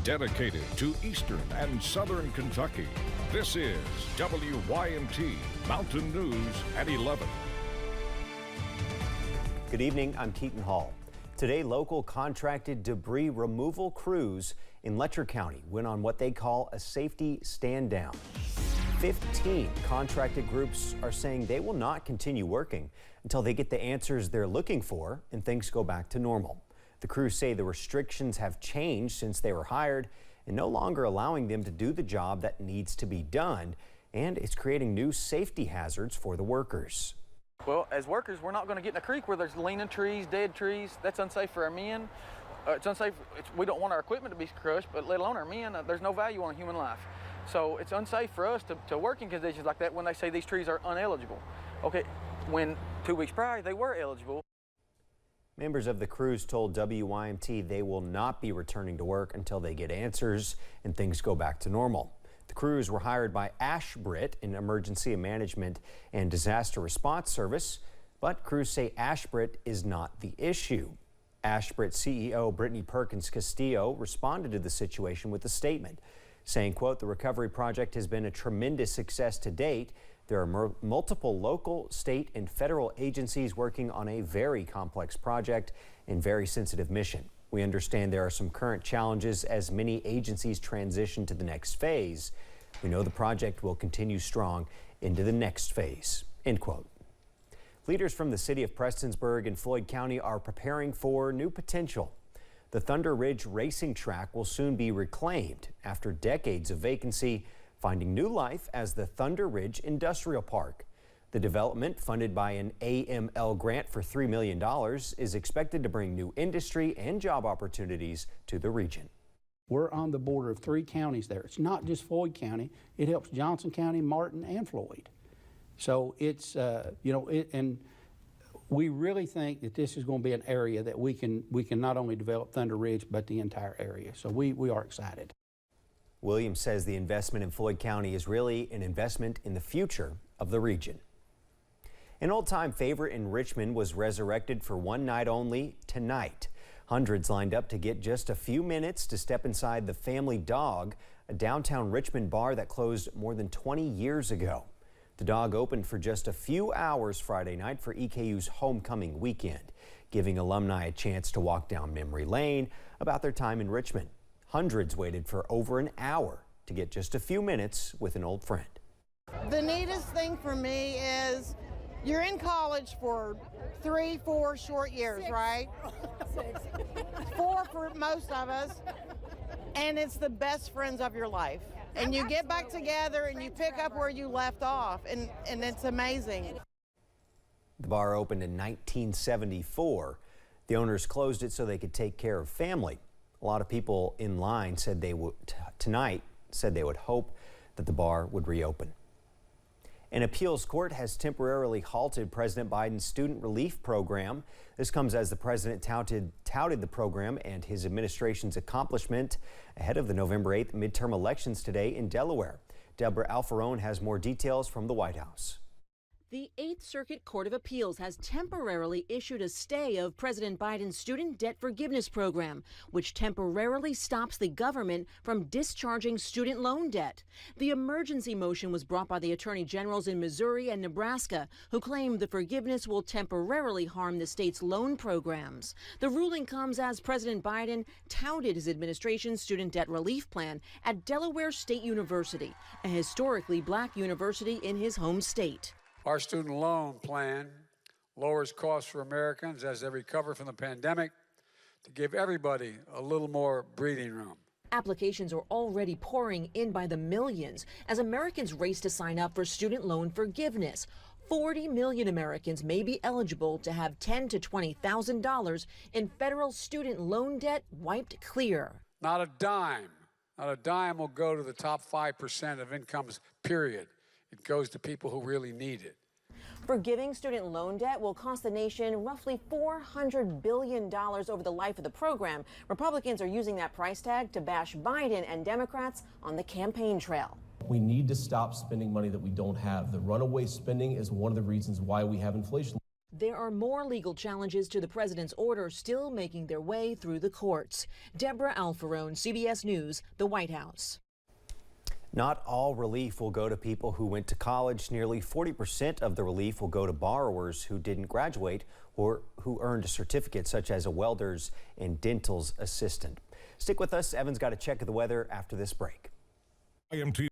dedicated to Eastern and Southern Kentucky. This is WYMT Mountain News at 11. Good evening, I'm Keaton Hall. Today, local contracted debris removal crews in Letcher County went on what they call a safety stand down. 15 contracted groups are saying they will not continue working until they get the answers they're looking for and things go back to normal. The crews say the restrictions have changed since they were hired and no longer allowing them to do the job that needs to be done, and it's creating new safety hazards for the workers. Well, as workers, we're not going to get in a creek where there's leaning trees, dead trees. That's unsafe for our men. It's unsafe. We don't want our equipment to be crushed, but let alone our men. There's no value on human life. So it's unsafe for us to work in conditions like that when they say these trees are uneligible. Okay, when 2 weeks prior they were eligible. Members of the crews told WYMT they will not be returning to work until they get answers and things go back to normal. The crews were hired by Ashbrit, an emergency management and disaster response service, but crews say Ashbrit is not the issue. Ashbrit CEO Brittany Perkins Castillo responded to the situation with a statement, saying, quote, "The recovery project has been a tremendous success to date. There are multiple local, state, and federal agencies working on a very complex project and very sensitive mission. We understand there are some current challenges as many agencies transition to the next phase. We know the project will continue strong into the next phase," end quote. Leaders from the city of Prestonsburg and Floyd County are preparing for new potential. The Thunder Ridge racing track will soon be reclaimed after decades of vacancy, finding new life as the Thunder Ridge Industrial Park. The development, funded by an AML grant for $3 million, is expected to bring new industry and job opportunities to the region. We're on the border of 3 counties there. It's not just Floyd County. It helps Johnson County, Martin, and Floyd. So it's, and we really think that this is going to be an area that we can not only develop Thunder Ridge, but the entire area. So we are excited. Williams says the investment in Floyd County is really an investment in the future of the region. An old-time favorite in Richmond was resurrected for one night only tonight. Hundreds lined up to get just a few minutes to step inside the Family Dog, a downtown Richmond bar that closed more than 20 years ago. The Dog opened for just a few hours Friday night for EKU's homecoming weekend, giving alumni a chance to walk down memory lane about their time in Richmond. Hundreds waited for over an hour to get just a few minutes with an old friend. The neatest thing for me is you're in college for 3-4 short years, right? 4 for most of us, and it's the best friends of your life. And you get back together and you pick up where you left off, and it's amazing. The bar opened in 1974. The owners closed it so they could take care of family. A lot of people in line said they would hope that the bar would reopen. An appeals court has temporarily halted President Biden's student relief program. This comes as the president touted the program and his administration's accomplishment ahead of the November 8th midterm elections today in Delaware. Deborah Alfarone has more details from the White House. The 8th Circuit Court of Appeals has temporarily issued a stay of President Biden's student debt forgiveness program, which temporarily stops the government from discharging student loan debt. The emergency motion was brought by the attorney generals in Missouri and Nebraska, who claim the forgiveness will temporarily harm the state's loan programs. The ruling comes as President Biden touted his administration's student debt relief plan at Delaware State University, a historically black university in his home state. Our student loan plan lowers costs for Americans as they recover from the pandemic to give everybody a little more breathing room. Applications are already pouring in by the millions as Americans race to sign up for student loan forgiveness. 40 million Americans may be eligible to have $10,000 to $20,000 in federal student loan debt wiped clear. Not a dime will go to the top 5% of incomes, period. It goes to people who really need it. Forgiving student loan debt will cost the nation roughly $400 billion over the life of the program. Republicans are using that price tag to bash Biden and Democrats on the campaign trail. We need to stop spending money that we don't have. The runaway spending is one of the reasons why we have inflation. There are more legal challenges to the president's order still making their way through the courts. Deborah Alfarone, CBS News, the White House. Not all relief will go to people who went to college. Nearly 40% of the relief will go to borrowers who didn't graduate or who earned a certificate, such as a welder's and dental's assistant. Stick with us. Evan's got a check of the weather after this break. YMT